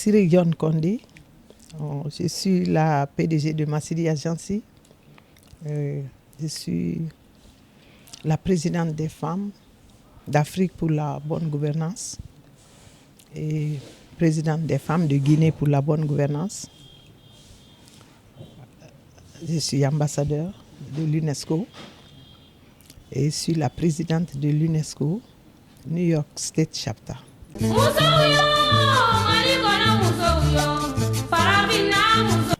Siré John Condé. Je suis la PDG de Massidi Agency. Je suis la présidente des femmes d'Afrique pour la bonne gouvernance et présidente des femmes de Guinée pour la bonne gouvernance. Je suis ambassadeur de l'UNESCO et je suis la présidente de l'UNESCO New York State Chapter.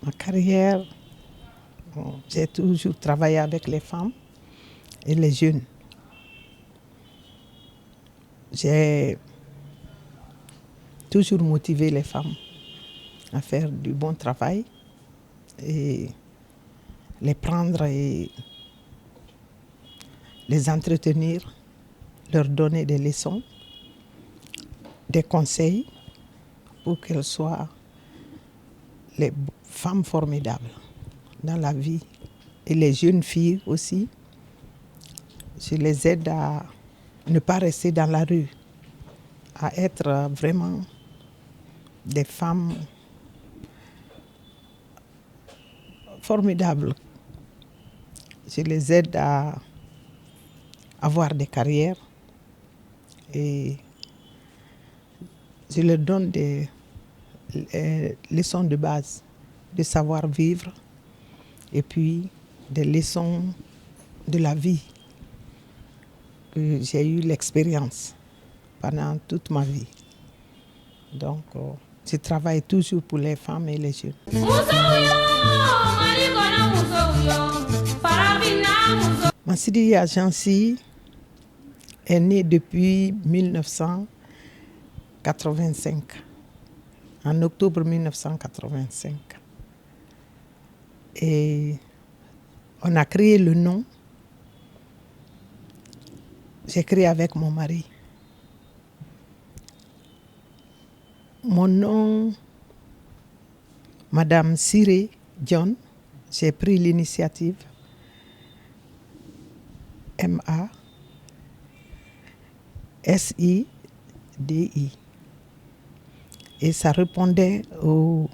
Ma carrière, j'ai toujours travaillé avec les femmes et les jeunes. J'ai toujours motivé les femmes à faire du bon travail et les prendre et les entretenir, leur donner des leçons, des conseils pour qu'elles soient les femmes formidables dans la vie. Et les jeunes filles aussi, je les aide à ne pas rester dans la rue, à être vraiment des femmes formidables. Je les aide à avoir des carrières et je leur donne des leçons de base, de savoir vivre et puis des leçons de la vie que j'ai eu l'expérience pendant toute ma vie. Donc, je travaille toujours pour les femmes et les jeunes. Massidi Agency est née depuis 1985, en octobre 1985. Et on a créé le nom. J'ai créé avec mon mari. Mon nom, Madame Siré John, j'ai pris l'initiative. M-A-S-I-D-I. Et ça répondait au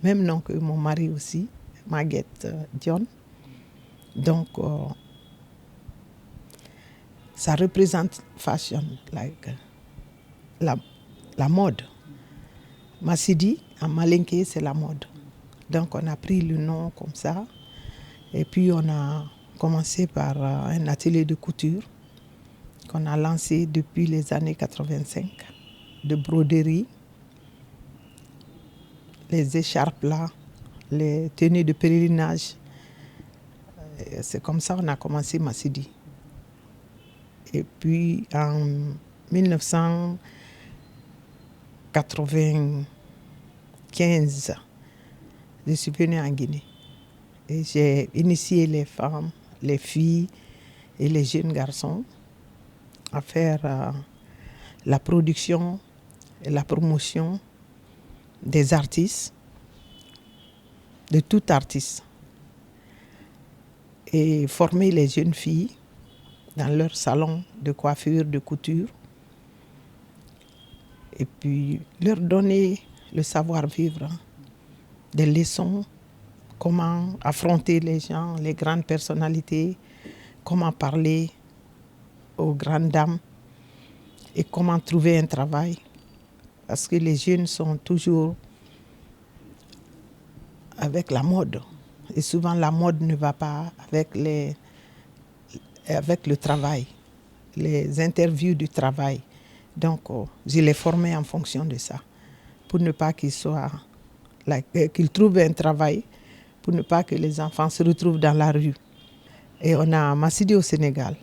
même nom que mon mari aussi, Maguette John. Donc, ça représente fashion, like, la mode. Massidi, en malinké, c'est la mode. Donc, on a pris le nom comme ça. Et puis, on a commencé par un atelier de couture qu'on a lancé depuis les années 85, de broderie, les écharpes là, les tenues de pèlerinage. C'est comme ça qu'on a commencé Massidi. Et puis en 1995, je suis venue en Guinée et j'ai initié les femmes, les filles et les jeunes garçons à faire la production et la promotion des artistes, de tout artiste, et former les jeunes filles dans leur salon de coiffure, de couture, et puis leur donner le savoir-vivre, des leçons, comment affronter les gens, les grandes personnalités, comment parler aux grandes dames et comment trouver un travail. Parce que les jeunes sont toujours avec la mode. Et souvent, la mode ne va pas avec le travail, les interviews du travail. Donc, je les formais en fonction de ça, pour ne pas qu'ils trouvent un travail, pour ne pas que les enfants se retrouvent dans la rue. Et on a Massidi au Sénégal.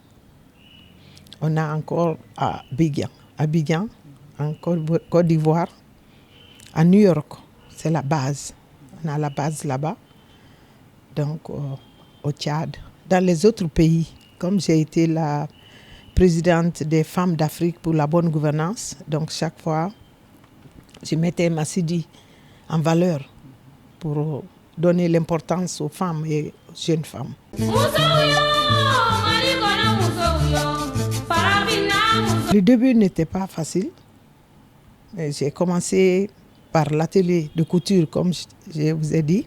On a encore à Abidjan, en Côte d'Ivoire. À New York, c'est la base. On a la base là-bas. Donc, au Tchad. Dans les autres pays, comme j'ai été la présidente des femmes d'Afrique pour la bonne gouvernance, donc chaque fois, je mettais Massidi en valeur pour donner l'importance aux femmes et aux jeunes femmes. Le début n'était pas facile. J'ai commencé par l'atelier de couture, comme je vous ai dit.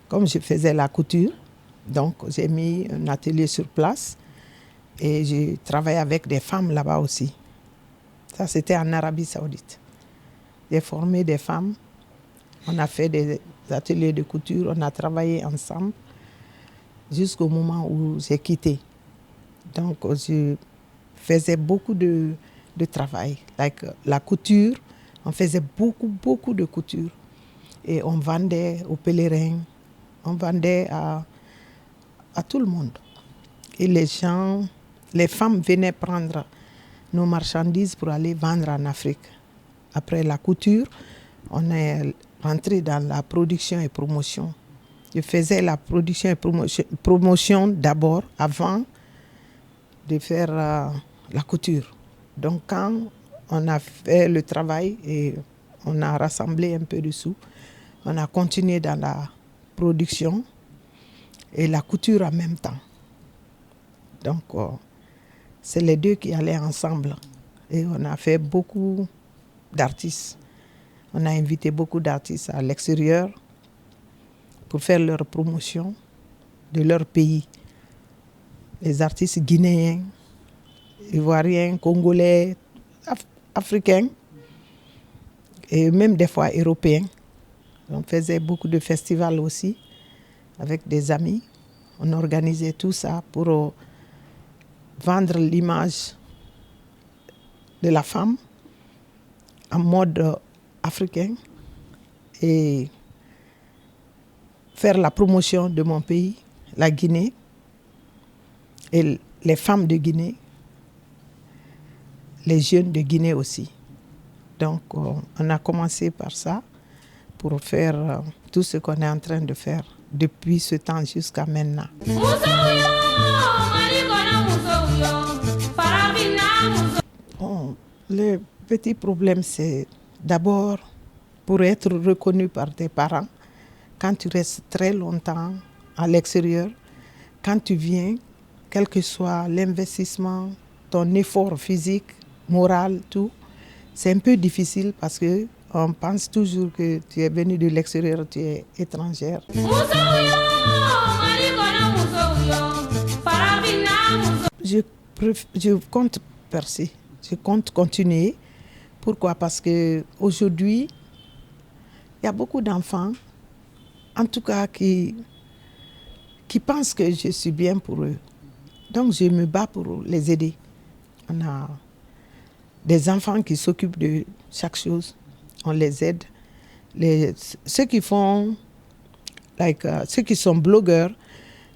Comme je faisais la couture, donc j'ai mis un atelier sur place et j'ai travaillé avec des femmes là-bas aussi. Ça, c'était en Arabie Saoudite. J'ai formé des femmes, on a fait des ateliers de couture, on a travaillé ensemble jusqu'au moment où j'ai quitté. Donc, je faisais beaucoup de travail. La couture, on faisait beaucoup de couture. Et on vendait aux pèlerins, on vendait à tout le monde. Et les femmes venaient prendre nos marchandises pour aller vendre en Afrique. Après la couture, on est rentré dans la production et promotion. Je faisais la production et promotion d'abord, avant de faire la couture. Donc quand on a fait le travail et on a rassemblé un peu de sous, on a continué dans la production et la couture en même temps. Donc c'est les deux qui allaient ensemble. Et on a fait beaucoup d'artistes. On a invité beaucoup d'artistes à l'extérieur pour faire leur promotion de leur pays. Les artistes guinéens, ivoiriens, congolais, africains et même des fois européens. On faisait beaucoup de festivals aussi avec des amis. On organisait tout ça pour vendre l'image de la femme en mode africain et faire la promotion de mon pays, la Guinée, et les femmes de Guinée, les jeunes de Guinée aussi. Donc on a commencé par ça pour faire tout ce qu'on est en train de faire depuis ce temps jusqu'à maintenant. Bon, le petit problème, c'est d'abord pour être reconnu par tes parents. Quand tu restes très longtemps à l'extérieur, quand tu viens, quel que soit l'investissement, ton effort physique, moral, tout, c'est un peu difficile parce qu'on pense toujours que tu es venu de l'extérieur, tu es étrangère. Je compte percer, je compte continuer. Pourquoi? Parce qu'aujourd'hui, il y a beaucoup d'enfants, en tout cas, qui pensent que je suis bien pour eux. Donc, je me bats pour les aider. On a des enfants qui s'occupent de chaque chose. On les aide. Ceux qui font, ceux qui sont blogueurs,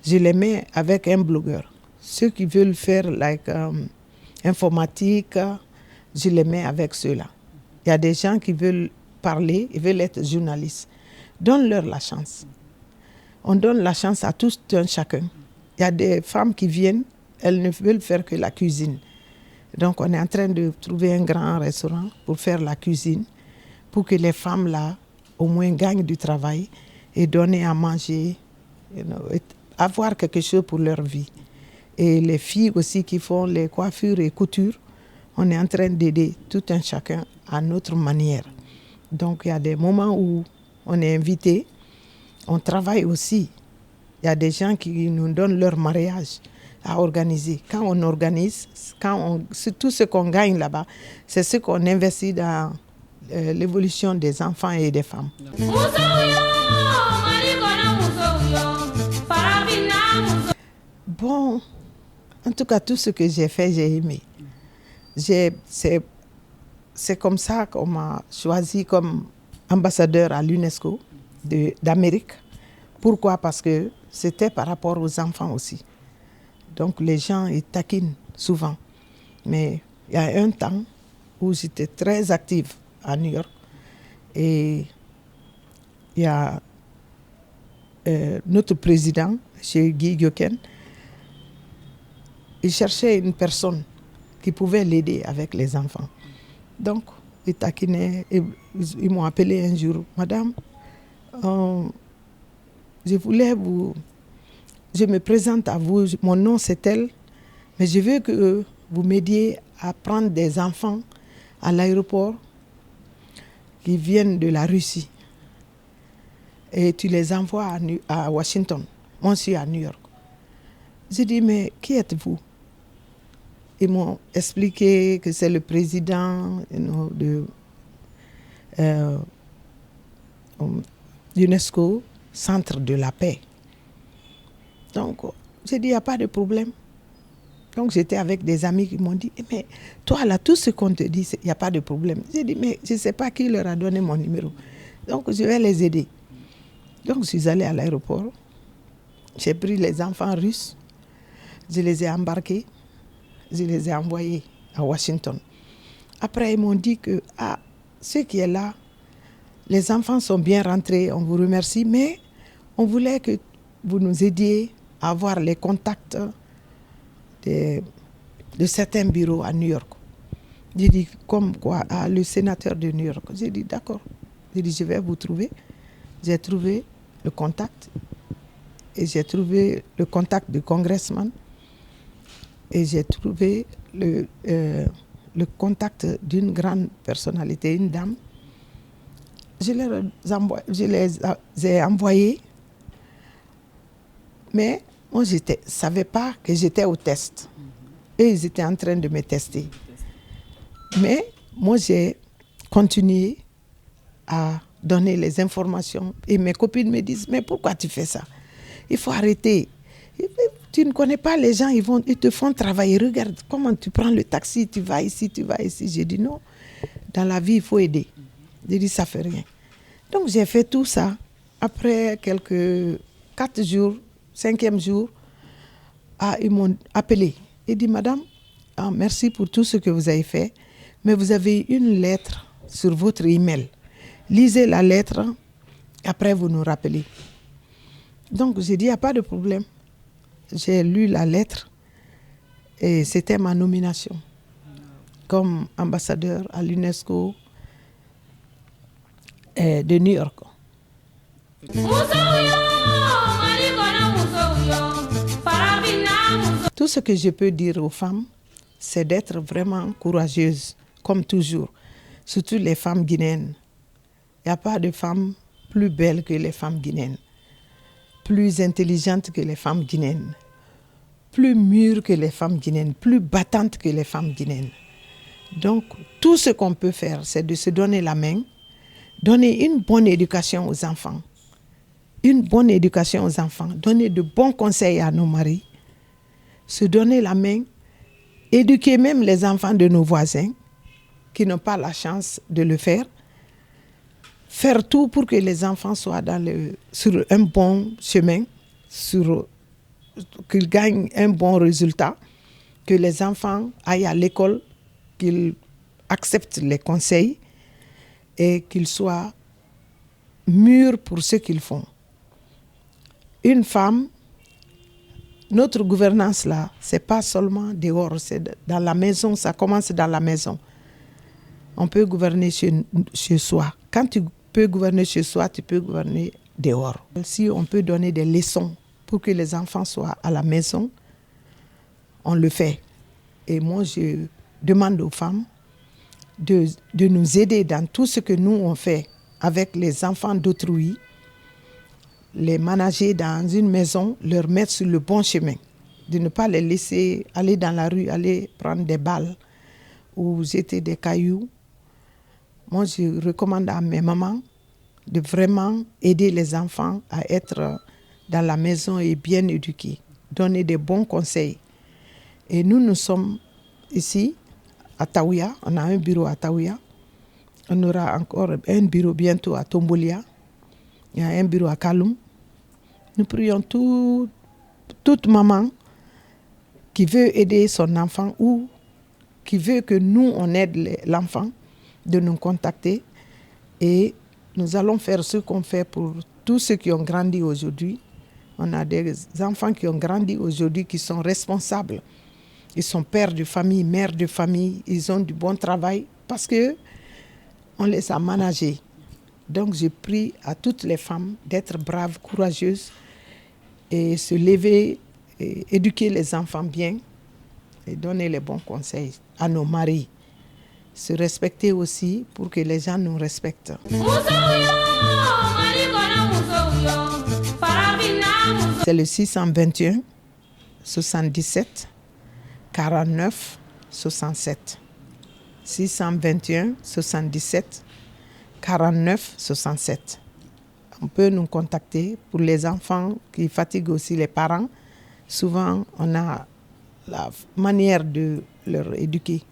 je les mets avec un blogueur. Ceux qui veulent faire informatique, je les mets avec ceux-là. Il y a des gens qui veulent parler, ils veulent être journalistes. Donne-leur la chance. On donne la chance à tous un chacun. Il y a des femmes qui viennent, elles ne veulent faire que la cuisine. Donc on est en train de trouver un grand restaurant pour faire la cuisine, pour que les femmes là, au moins gagnent du travail et donner à manger, avoir quelque chose pour leur vie. Et les filles aussi qui font les coiffures et coutures, on est en train d'aider tout un chacun à notre manière. Donc il y a des moments où on est invité, on travaille aussi. Il y a des gens qui nous donnent leur mariage à organiser. Quand on organise, tout ce qu'on gagne là-bas, c'est ce qu'on investit dans l'évolution des enfants et des femmes. Bon, en tout cas, tout ce que j'ai fait, j'ai aimé. C'est comme ça qu'on m'a choisi comme ambassadeur à l'UNESCO d'Amérique. Pourquoi? Parce que c'était par rapport aux enfants aussi. Donc les gens, ils taquinent souvent. Mais il y a un temps où j'étais très active à New York. Et il y a notre président, M. Guy Gyoken, il cherchait une personne qui pouvait l'aider avec les enfants. Donc, ils taquinaient, ils m'ont appelé un jour, Madame, je me présente à vous, mon nom c'est tel, mais je veux que vous m'aidiez à prendre des enfants à l'aéroport qui viennent de la Russie et tu les envoies à Washington. Moi, je suis à New York. J'ai dit, mais qui êtes-vous? Ils m'ont expliqué que c'est le président de UNESCO, Centre de la paix. Donc, j'ai dit, il n'y a pas de problème. Donc, j'étais avec des amis qui m'ont dit, mais toi, là, tout ce qu'on te dit, il n'y a pas de problème. J'ai dit, mais je ne sais pas qui leur a donné mon numéro. Donc, je vais les aider. Donc, je suis allée à l'aéroport. J'ai pris les enfants russes. Je les ai embarqués. Je les ai envoyés à Washington. Après, ils m'ont dit que, ce qui est là, les enfants sont bien rentrés, on vous remercie, mais on voulait que vous nous aidiez à avoir les contacts de certains bureaux à New York. J'ai dit, comme quoi, le sénateur de New York. J'ai dit, d'accord. J'ai dit, je vais vous trouver. J'ai trouvé le contact. Et j'ai trouvé le contact du congressman. Et j'ai trouvé le contact d'une grande personnalité, une dame. Je les ai envoyés. Mais moi, je ne savais pas que j'étais au test. Et ils étaient en train de me tester. Mais moi, j'ai continué à donner les informations. Et mes copines me disent, mais pourquoi tu fais ça? Il faut arrêter. Tu ne connais pas les gens, ils te font travailler. Regarde comment tu prends le taxi, tu vas ici, tu vas ici. J'ai dit non, dans la vie, il faut aider. J'ai dit, ça ne fait rien. Donc, j'ai fait tout ça. Après quelques 4 jours, 5e jour, ils m'ont appelé. Ils dit, madame, merci pour tout ce que vous avez fait, mais vous avez une lettre sur votre email. Lisez la lettre, après vous nous rappelez. Donc j'ai dit, il n'y a pas de problème. J'ai lu la lettre et c'était ma nomination comme ambassadeur à l'UNESCO de New York. Tout ce que je peux dire aux femmes, c'est d'être vraiment courageuses, comme toujours, surtout les femmes guinéennes. Il n'y a pas de femmes plus belles que les femmes guinéennes, plus intelligentes que les femmes guinéennes, plus mûres que les femmes guinéennes, plus battantes que les femmes guinéennes. Donc, tout ce qu'on peut faire, c'est de se donner la main, donner une bonne éducation aux enfants, donner de bons conseils à nos maris, se donner la main, éduquer même les enfants de nos voisins qui n'ont pas la chance de le faire, faire tout pour que les enfants soient sur un bon chemin, qu'ils gagnent un bon résultat, que les enfants aillent à l'école, qu'ils acceptent les conseils et qu'ils soient mûrs pour ce qu'ils font. Une femme, notre gouvernance là, c'est pas seulement dehors, c'est dans la maison, ça commence dans la maison. On peut gouverner chez soi. Quand tu peux gouverner chez soi, tu peux gouverner dehors. Si on peut donner des leçons pour que les enfants soient à la maison, on le fait. Et moi, je demande aux femmes de nous aider dans tout ce que nous on fait avec les enfants d'autrui, les manager dans une maison, leur mettre sur le bon chemin, de ne pas les laisser aller dans la rue, aller prendre des balles ou jeter des cailloux. Moi, je recommande à mes mamans de vraiment aider les enfants à être dans la maison et bien éduqués, donner des bons conseils. Et nous sommes ici à Taouya, on a un bureau à Taouya, on aura encore un bureau bientôt à Tombolia, il y a un bureau à Kaloum. Nous prions toute maman qui veut aider son enfant ou qui veut que nous, on aide l'enfant, de nous contacter. Et nous allons faire ce qu'on fait pour tous ceux qui ont grandi aujourd'hui. On a des enfants qui ont grandi aujourd'hui, qui sont responsables. Ils sont pères de famille, mères de famille, ils ont du bon travail parce qu'on les a managés. Donc je prie à toutes les femmes d'être braves, courageuses et se lever, et éduquer les enfants bien et donner les bons conseils à nos maris. se respecter aussi pour que les gens nous respectent. C'est le 621 77 49 67. 621 77 49 67. On peut nous contacter pour les enfants qui fatiguent aussi les parents. Souvent, on a la manière de leur éduquer.